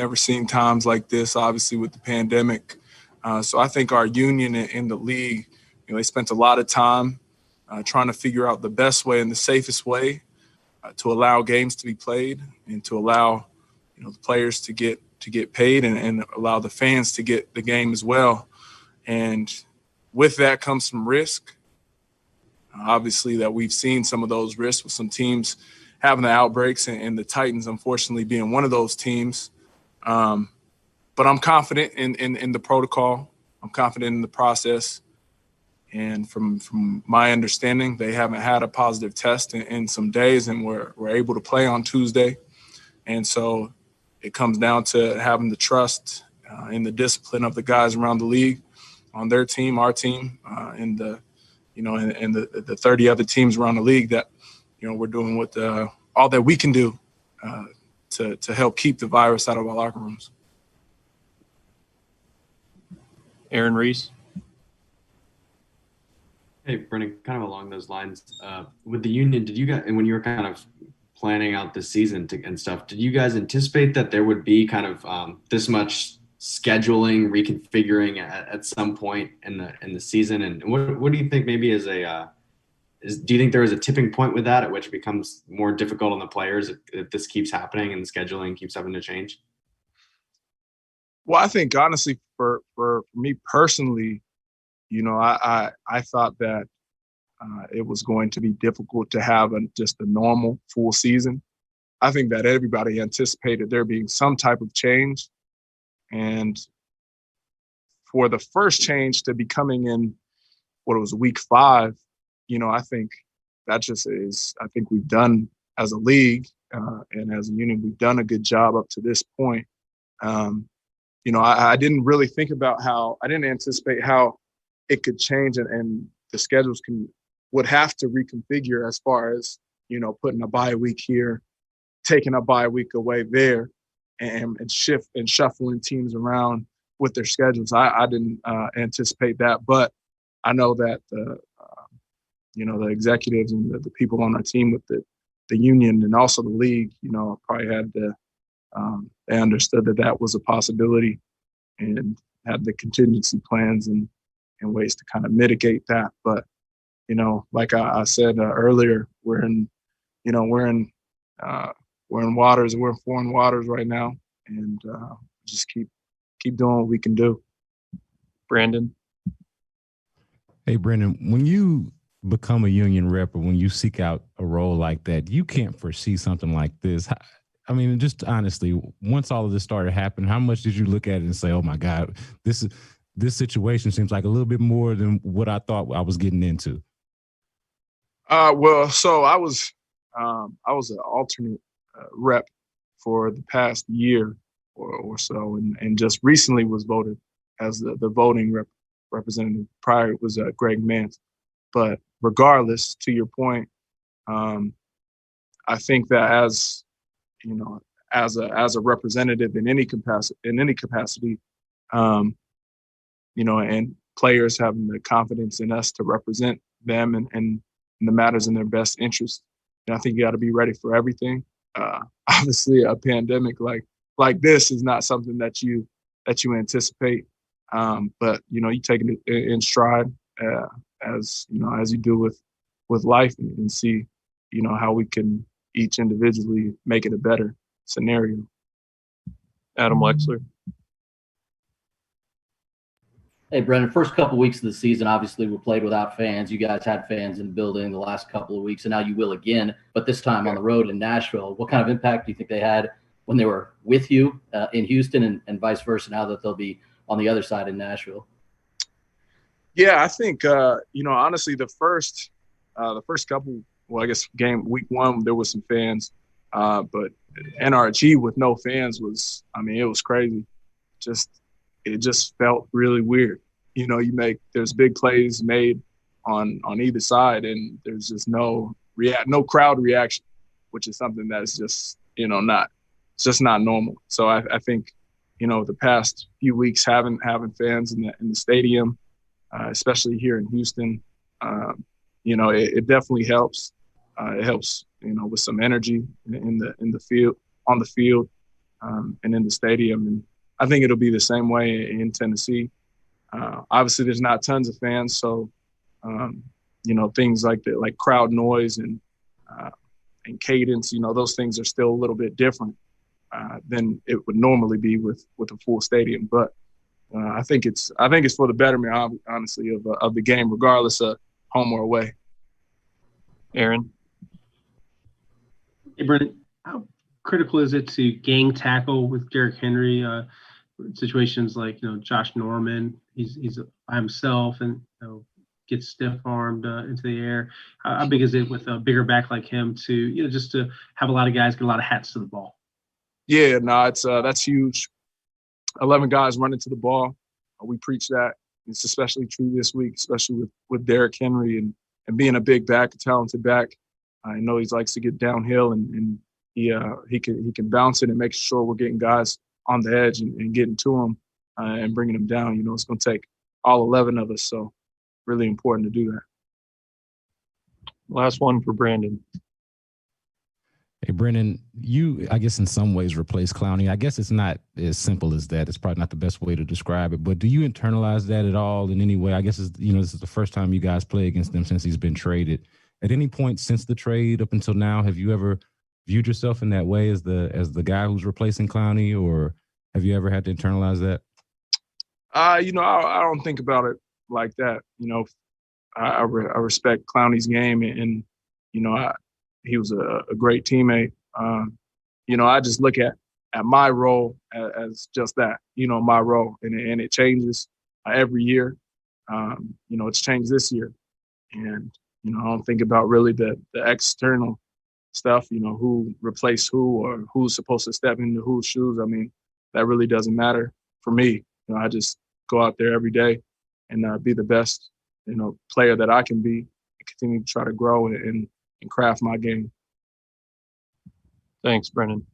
never seen times like this, obviously, with the pandemic. So I think our union in the league, they spent a lot of time trying to figure out the best way and the safest way to allow games to be played and to allow, the players to get paid and allow the fans to get the game as well. And with that comes some risk. Obviously, that we've seen some of those risks with some teams having the outbreaks and the Titans, unfortunately, being one of those teams. But I'm confident in the protocol. I'm confident in the process. And from my understanding, they haven't had a positive test in some days, and we're able to play on Tuesday. And so it comes down to having the trust in the discipline of the guys around the league, on their team, our team, and the 30 other teams around the league that, we're doing what all that we can do to help keep the virus out of our locker rooms. Aaron Reese. Hey, Brennan, kind of along those lines, with the union, did you guys, and when you were kind of planning out the season and stuff, did you guys anticipate that there would be kind of this much scheduling, reconfiguring at some point in the season? And what do you think maybe do you think there is a tipping point with that at which it becomes more difficult on the players if this keeps happening and the scheduling keeps having to change? Well, I think honestly for me personally, I thought that it was going to be difficult to have just a normal full season. I think that everybody anticipated there being some type of change. And for the first change to be coming in, week 5, I think that just is, I think we've done as a league and as a union, we've done a good job up to this point. I didn't really think about I didn't anticipate how it could change and the schedules would have to reconfigure as far as, putting a bye week here, taking a bye week away there, and shuffling teams around with their schedules. I didn't anticipate that, but I know that the executives and the people on our team with the union and also the league, probably had they understood that was a possibility and had the contingency plans and ways to kind of mitigate that. But, like I said earlier, we're in waters, we're in foreign waters right now, and just keep doing what we can do. Brandon. Hey, Brennan, when you become a union rep or when you seek out a role like that, you can't foresee something like this. I mean, just honestly, once all of this started happening, how much did you look at it and say, oh my God, this situation seems like a little bit more than what I thought I was getting into? So I was an alternate rep for the past year or so, and just recently was voted as the voting representative. Prior it was Greg Mance. But regardless, to your point, I think that as a representative in any capacity, and players having the confidence in us to represent them and the matters in their best interest. And I think you got to be ready for everything. Obviously, a pandemic like this is not something that you anticipate, but you take it in stride as you do with life and see how we can each individually make it a better scenario. Adam Lexler. Hey, Brennan, first couple of weeks of the season, obviously, we played without fans. You guys had fans in the building the last couple of weeks, and now you will again, but this time on the road in Nashville. What kind of impact do you think they had when they were with you in Houston and vice versa, now that they'll be on the other side in Nashville? Yeah, I think, honestly, the first couple, well, I guess week 1, there was some fans, but NRG with no fans was crazy. It just felt really weird. There's big plays made on either side, and there's just no crowd reaction, which is something that's just, not normal. So I think, the past few weeks having fans in the stadium, especially here in Houston, it definitely helps. It helps, with some energy in the field, on the field. and in the stadium. And I think it'll be the same way in Tennessee. Obviously, there's not tons of fans, so things like crowd noise and cadence, those things are still a little bit different than it would normally be with a full stadium. But I think it's for the betterment, honestly, of the game, regardless of home or away. Aaron? Hey, Brennan, how critical is it to gang tackle with Derrick Henry? Situations like Josh Norman, he's by himself and gets stiff armed into the air. How big is it with a bigger back like him to just to have a lot of guys get a lot of hats to the ball? Yeah, no, it's that's huge. 11 guys running to the ball. We preach that. It's especially true this week, especially with Derrick Henry and being a big back, a talented back. I know he likes to get downhill and he can bounce it and make sure we're getting guys on the edge and getting to him and bringing them down. It's going to take all 11 of us, so really important to do that. Last one for Brandon. Hey, Brennan, you, I guess in some ways replace Clowney. I guess it's not as simple as that. It's probably not the best way to describe it, but do you internalize that at all in any way? I guess this is the first time you guys play against him since he's been traded. At any point since the trade up until now, have you ever viewed yourself in that way as the guy who's replacing Clowney, or have you ever had to internalize that? I don't think about it like that. I respect Clowney's game, and he was a great teammate. I just look at my role as just that, my role, and it changes every year. It's changed this year, and I don't think about really the external stuff, who replaced who or who's supposed to step into whose shoes. I mean, that really doesn't matter for me. I just go out there every day and be the best, player that I can be and continue to try to grow and craft my game. Thanks, Brennan.